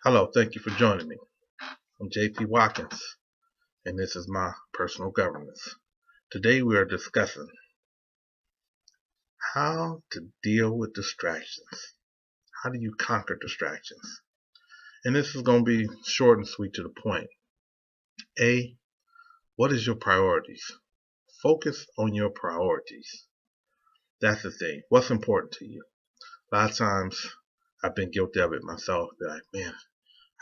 Hello, thank you for joining me. I'm JP.WATKINS, and this is my personal governance. Today we are discussing how to deal with distractions. How do you conquer distractions? And this is going to be short and sweet to the point. A, what is your priorities? Focus on your priorities. That's the thing. What's important to you? A lot of times I've been guilty of it myself. Be like, man,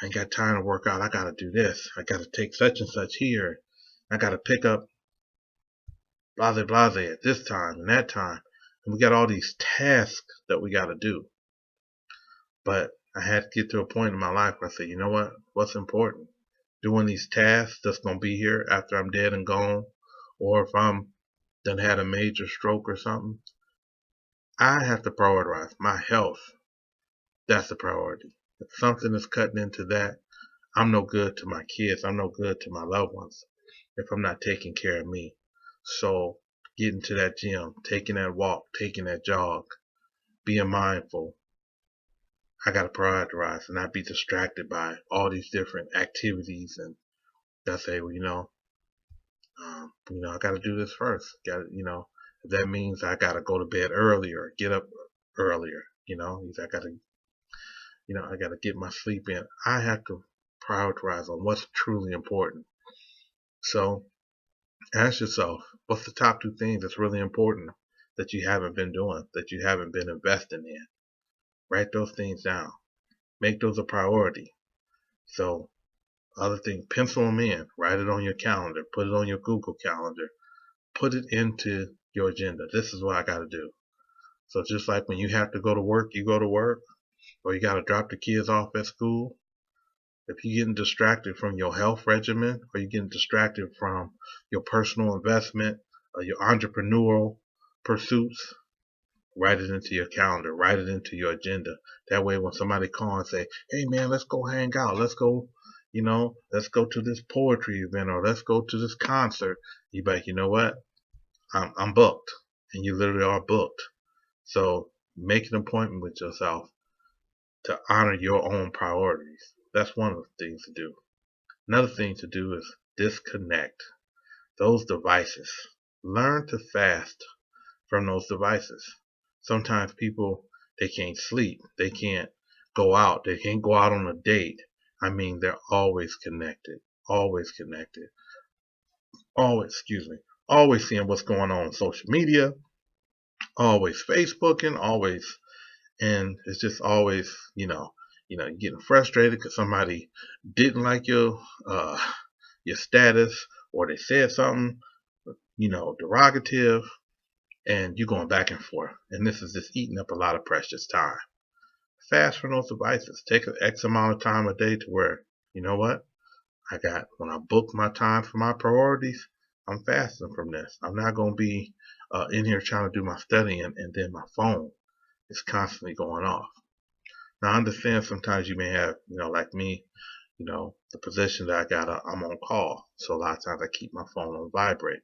I ain't got time to work out. I got to do this. I got to take such and such here. I got to pick up blase blase at this time and that time. And we got all these tasks that we got to do. But I had to get to a point in my life where I said, you know what? What's important? Doing these tasks that's going to be here after I'm dead and gone, or if I'm done had a major stroke or something. I have to prioritize my health. That's the priority. If something is cutting into that, I'm no good to my kids. I'm no good to my loved ones if I'm not taking care of me. So getting to that gym, taking that walk, taking that jog, being mindful. I got to prioritize and not be distracted by all these different activities. And I say, well, I got to do this first. Got to, if that means I got to go to bed earlier, get up earlier. I got to, I got to get my sleep in. I have to prioritize on what's truly important. So ask yourself, what's the top 2 things that's really important that you haven't been doing, that you haven't been investing in? Write those things down. Make those a priority. So other thing, pencil them in. Write it on your calendar. Put it on your Google Calendar. Put it into your agenda. This is what I got to do. So just like when you have to go to work, you go to work, or you got to drop the kids off at school. If you're getting distracted from your health regimen, or you're getting distracted from your personal investment or your entrepreneurial pursuits, write it into your calendar, write it into your agenda. That way when somebody calls and say, hey man, let's go hang out, let's go, let's go to this poetry event, or let's go to this concert, you be like, you know what, I'm booked. And you literally are booked. So make an appointment with yourself to honor your own priorities. That's one of the things to do. Another thing to do is disconnect those devices. Learn to fast from those devices. Sometimes people, they can't sleep. They can't go out. They can't go out on a date. I mean, they're always connected. Always connected. Always seeing what's going on social media. Always Facebooking. Always. And it's just always, you're getting frustrated because somebody didn't like your status, or they said something, derogative, and you're going back and forth. And this is just eating up a lot of precious time. Fast from those devices. Take an X amount of time a day to where, you know what? When I book my time for my priorities, I'm fasting from this. I'm not going to be in here trying to do my studying and then my phone is constantly going off. Now, I understand sometimes you may have, like me, the position that I got, I'm on call. So a lot of times I keep my phone on vibrate.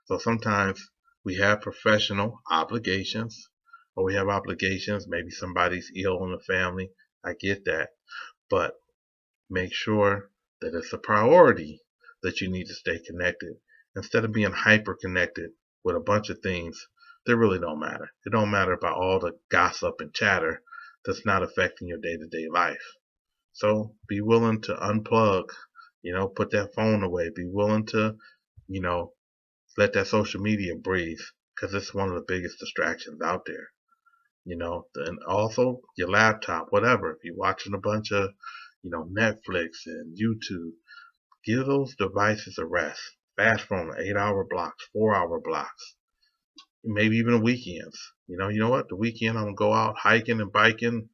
So sometimes we have professional obligations, or we have obligations. Maybe somebody's ill in the family. I get that. But make sure that it's a priority that you need to stay connected instead of being hyper connected with a bunch of things that really don't matter. It don't matter about all the gossip and chatter that's not affecting your day-to-day life. So be willing to unplug, put that phone away. Be willing to, let that social media breathe, because it's one of the biggest distractions out there. And also your laptop, whatever. If you're watching a bunch of, Netflix and YouTube, give those devices a rest. Fast from 8-hour blocks, 4-hour blocks, maybe even weekends. You know what? The weekend I'm gonna go out hiking and biking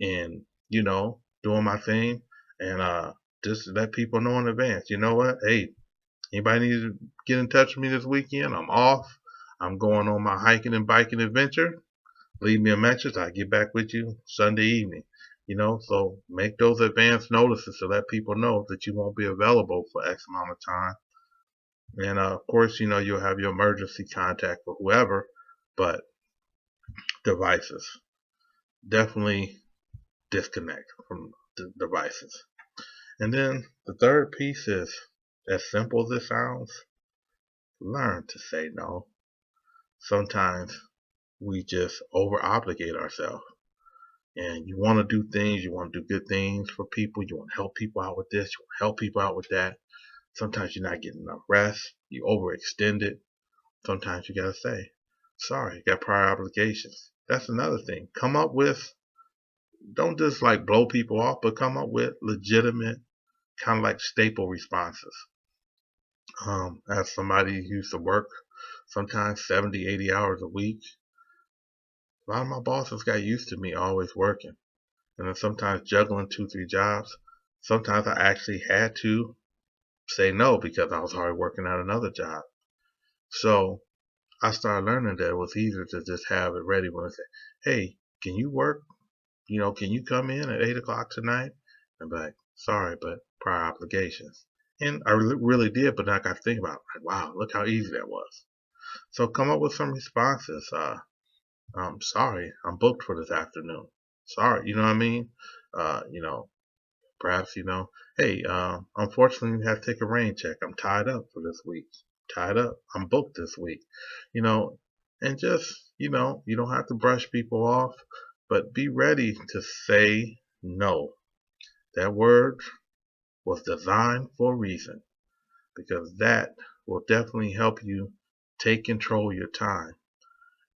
and, doing my thing, and just let people know in advance. You know what? Hey, anybody need to get in touch with me this weekend? I'm off. I'm going on my hiking and biking adventure. Leave me a message. I'll get back with you Sunday evening. So make those advance notices to let people know that you won't be available for X amount of time. And of course, you'll have your emergency contact for whoever, but devices. Definitely disconnect from devices. And then the third piece is, as simple as it sounds, learn to say no. Sometimes we just over obligate ourselves. And you want to do things, you want to do good things for people, you want to help people out with this, you want to help people out with that. Sometimes you're not getting enough rest, you overextend it. Sometimes you gotta say, sorry, you got prior obligations. That's another thing. Come up with, don't just like blow people off, but come up with legitimate, kind of like staple responses. As somebody who used to work sometimes 70, 80 hours a week, a lot of my bosses got used to me always working. And then sometimes juggling 2, 3 jobs. Sometimes I actually had to say no because I was already working at another job. So I started learning that it was easier to just have it ready when I say, hey, can you work? Can you come in at 8 o'clock tonight? And be like, sorry, but prior obligations. And I really did, but I got to think about it. Like, wow, look how easy that was. So come up with some responses. Sorry, I'm booked for this afternoon. Sorry, you know what I mean? Perhaps, hey, unfortunately, I have to take a rain check. I'm tied up for this week. Tied up. I'm booked this week. And just, you don't have to brush people off, but be ready to say no. That word was designed for a reason, because that will definitely help you take control of your time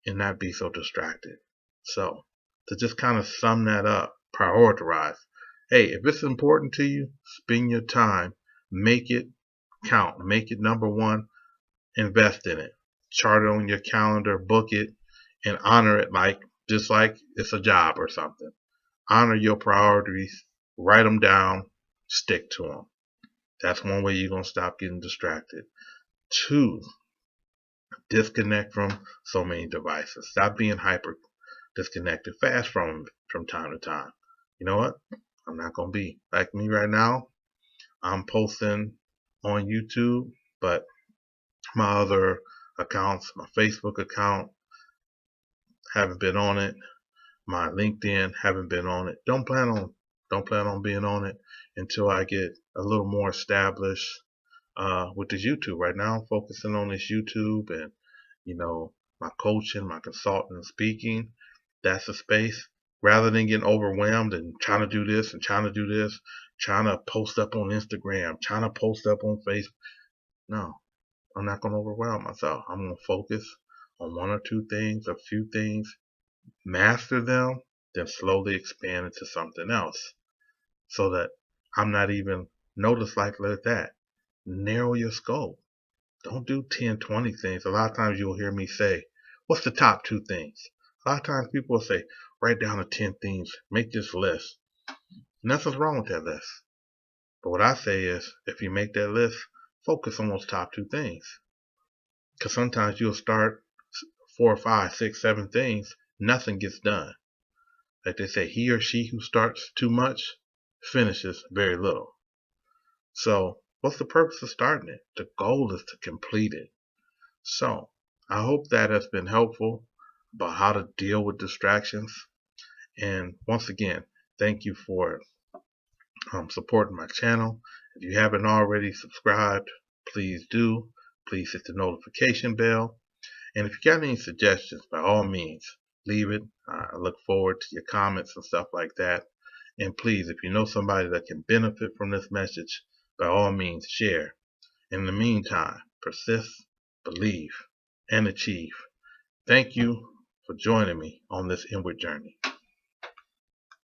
and not be so distracted. So, to just kind of sum that up, prioritize. Hey, if it's important to you, spend your time, make it count, make it number one, invest in it, chart it on your calendar, book it, and honor it just like it's a job or something. Honor your priorities, write them down, stick to them. That's one way you're going to stop getting distracted. 2, disconnect from so many devices. Stop being hyper disconnected. Fast from time to time. You know what? I'm not going to be like me right now. I'm posting on YouTube, but my other accounts, my Facebook account, haven't been on it. My LinkedIn, haven't been on it. Don't plan on being on it until I get a little more established with this YouTube. Right now, I'm focusing on this YouTube and my coaching, my consulting, speaking. That's a space. Rather than getting overwhelmed and trying to do this and trying to do this, trying to post up on Instagram, trying to post up on Facebook. No, I'm not going to overwhelm myself. I'm going to focus on 1 or 2 things, a few things, master them, then slowly expand into something else so that I'm not even noticed like that. Narrow your scope. Don't do 10, 20 things. A lot of times you'll hear me say, what's the top 2 things? A lot of times people will say, write down the 10 things, make this list. Nothing's wrong with that list. But what I say is, if you make that list, focus on those top 2 things. Because sometimes you'll start 4, 5, 6, 7 things, nothing gets done. Like they say, he or she who starts too much finishes very little. So what's the purpose of starting it? The goal is to complete it. So I hope that has been helpful about how to deal with distractions. And once again, thank you for supporting my channel. If you haven't already subscribed, please do. Please hit the notification bell. And if you got any suggestions, by all means, leave it. I look forward to your comments and stuff like that. And please, if you know somebody that can benefit from this message, by all means, share. In the meantime, persist, believe, and achieve. Thank you for joining me on this inward journey.